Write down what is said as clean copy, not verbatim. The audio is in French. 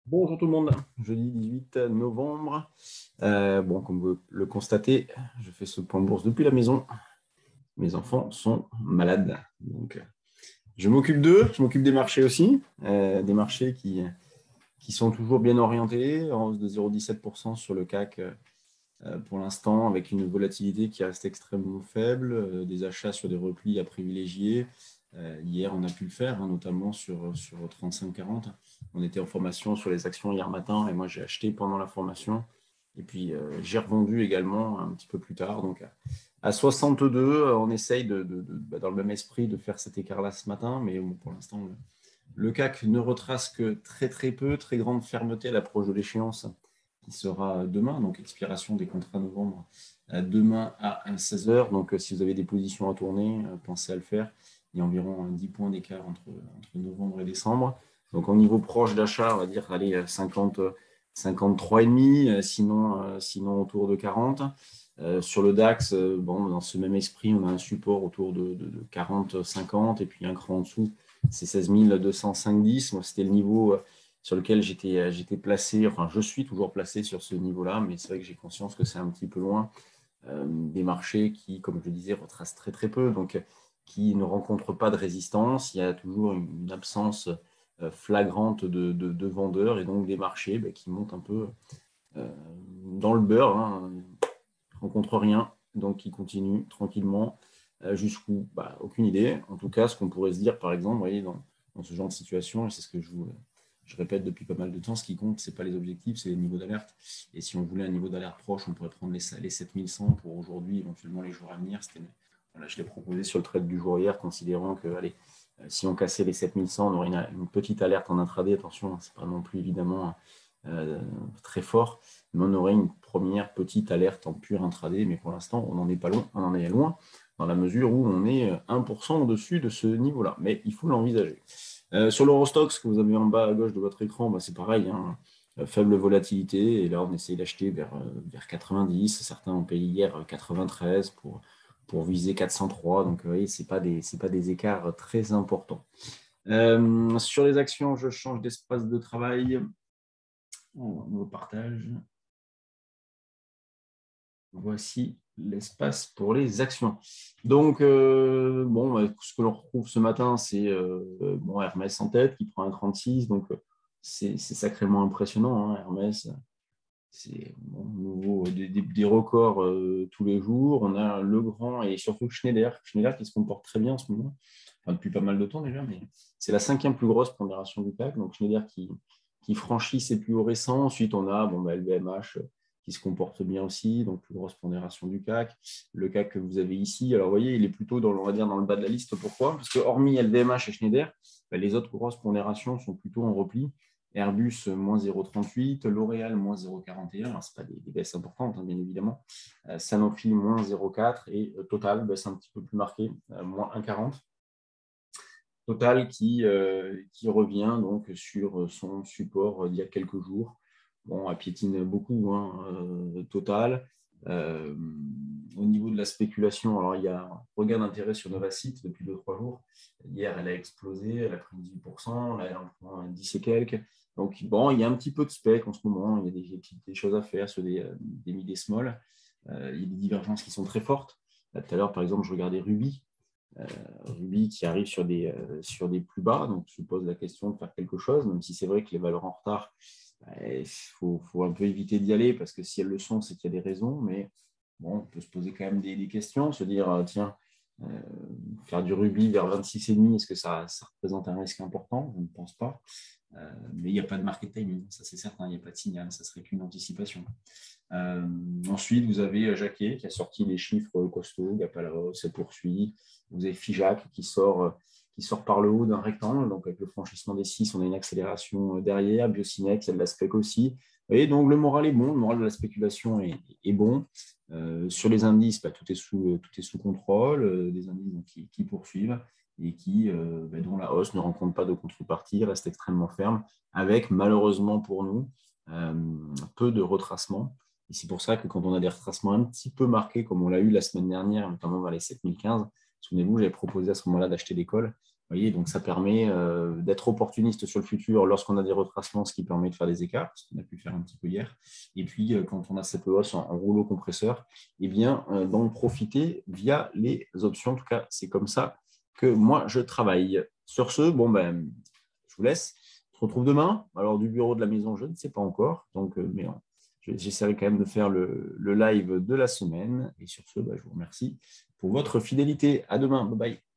Bonjour tout le monde, jeudi 18 novembre. Comme vous le constatez, je fais ce point de bourse depuis la maison. Mes enfants sont malades. Je m'occupe d'eux, je m'occupe des marchés aussi, des marchés qui sont toujours bien orientés, en hausse de 0,17% sur le CAC pour l'instant, avec une volatilité qui reste extrêmement faible, des achats sur des replis à privilégier. Hier, on a pu le faire, hein, notamment sur 35-40. On était en formation sur les actions hier matin et moi, j'ai acheté pendant la formation. Et puis, j'ai revendu également un petit peu plus tard. Donc, à 62, on essaye dans le même esprit de faire cet écart-là ce matin. Mais bon, pour l'instant, le CAC ne retrace que très, très peu, très grande fermeté à l'approche de l'échéance qui sera demain, donc expiration des contrats novembre demain à 16 heures. Donc, si vous avez des positions à tourner, pensez à le faire. Il y a environ 10 points d'écart entre novembre et décembre. Donc, au niveau proche d'achat, on va dire, allez, 50, 53,5, sinon autour de 40. Sur le DAX, dans ce même esprit, on a un support autour de 40-50 et puis un cran en dessous, c'est 16 205,10. Moi, c'était le niveau sur lequel j'étais placé, enfin je suis toujours placé sur ce niveau-là, mais c'est vrai que j'ai conscience que c'est un petit peu loin des marchés qui, comme je le disais, retracent très très peu, donc qui ne rencontrent pas de résistance. Il y a toujours une absence flagrante de vendeurs et donc des marchés qui montent un peu euh, dans le beurre, hein, ne rencontrent rien, donc qui continuent tranquillement jusqu'où aucune idée. En tout cas, ce qu'on pourrait se dire, par exemple, vous voyez, dans ce genre de situation, et c'est ce que je répète depuis pas mal de temps, ce qui compte, ce n'est pas les objectifs, c'est les niveaux d'alerte. Et si on voulait un niveau d'alerte proche, on pourrait prendre les 7100 pour aujourd'hui, éventuellement les jours à venir. Voilà, je l'ai proposé sur le trade du jour hier, considérant que, allez, si on cassait les 7100, on aurait une petite alerte en intraday. Attention, ce n'est pas non plus évidemment euh, très fort, mais on aurait une première petite alerte en pur intraday. Mais pour l'instant, on n'en est pas loin, on en est loin, dans la mesure où on est 1% au-dessus de ce niveau-là. Mais il faut l'envisager. Sur l'Eurostoxx que vous avez en bas à gauche de votre écran, c'est pareil, hein, faible volatilité. Et là, on essaye d'acheter vers 90. Certains ont payé hier 93 pour viser 403. Donc, vous voyez, ce n'est pas des écarts très importants. Sur les actions, je change d'espace de travail. On me partage. Voici l'espace pour les actions. Donc, ce que l'on retrouve ce matin, c'est Hermès en tête qui prend un 36. Donc, c'est sacrément impressionnant, hein, Hermès. C'est nouveau, des records tous les jours. On a Legrand et surtout Schneider. Schneider qui se comporte très bien en ce moment, enfin, depuis pas mal de temps déjà, mais c'est la cinquième plus grosse pondération du CAC. Donc Schneider qui franchit ses plus hauts récents. Ensuite, on a LVMH qui se comporte bien aussi, donc plus grosse pondération du CAC. Le CAC que vous avez ici, alors vous voyez, il est plutôt on va dire, dans le bas de la liste. Pourquoi? Parce que hormis LVMH et Schneider, les autres grosses pondérations sont plutôt en repli. Airbus, moins 0,38, L'Oréal, moins 0,41. Ce pas des baisses importantes, hein, bien évidemment. Sanofi, moins 0,4 et Total, baisse un petit peu plus marquée, moins 1,40. Total qui revient donc sur son support d'il y a quelques jours. Bon, elle piétine beaucoup, hein, Total. Euh, Au niveau de la spéculation, alors il y a un regain d'intérêt sur Novacite depuis 2-3 jours. Hier, elle a explosé, elle a pris 18%, là, elle en prend 10 et quelques. Donc, bon, il y a un petit peu de spec en ce moment, il y a des choses à faire sur des mid et small. Il y a des divergences qui sont très fortes. Là, tout à l'heure, par exemple, je regardais Ruby. Ruby qui arrive sur des plus bas, donc je pose la question de faire quelque chose, même si c'est vrai que les valeurs en retard, il faut un peu éviter d'y aller, parce que si elles le sont, c'est qu'il y a des raisons, mais bon, on peut se poser quand même des questions, se dire, tiens, euh, faire du Ruby vers 26,5, est-ce que ça représente un risque important? Je ne pense pas. Mais il n'y a pas de market timing, ça c'est certain, il n'y a pas de signal, ça serait qu'une anticipation. Ensuite, vous avez Jacquet qui a sorti des chiffres costauds, gap à la hausse, se poursuit. Vous avez Figeac qui sort par le haut d'un rectangle, donc avec le franchissement des 6, on a une accélération derrière. Biocinex, il y a de la spec aussi. Et donc le moral est bon, le moral de la spéculation est bon. Sur les indices, tout est sous contrôle, des indices donc, qui poursuivent et dont la hausse ne rencontre pas de contrepartie, reste extrêmement ferme, avec malheureusement pour nous euh, peu de retracement. Et c'est pour ça que quand on a des retracements un petit peu marqués, comme on l'a eu la semaine dernière, notamment vers les 7015, souvenez-vous, j'avais proposé à ce moment-là d'acheter des calls. voyez, donc ça permet d'être opportuniste sur le futur lorsqu'on a des retracements, ce qui permet de faire des écarts, ce qu'on a pu faire un petit peu hier. Et puis, quand on a cette hausse en rouleau compresseur, eh bien, d'en profiter via les options. En tout cas, c'est comme ça que moi, je travaille. Sur ce, bon, ben, je vous laisse. On se retrouve demain. Alors, du bureau de la maison, je ne sais pas encore. Donc, mais j'essaierai quand même de faire le live de la semaine. Et sur ce, ben, je vous remercie pour votre fidélité. À demain. Bye bye.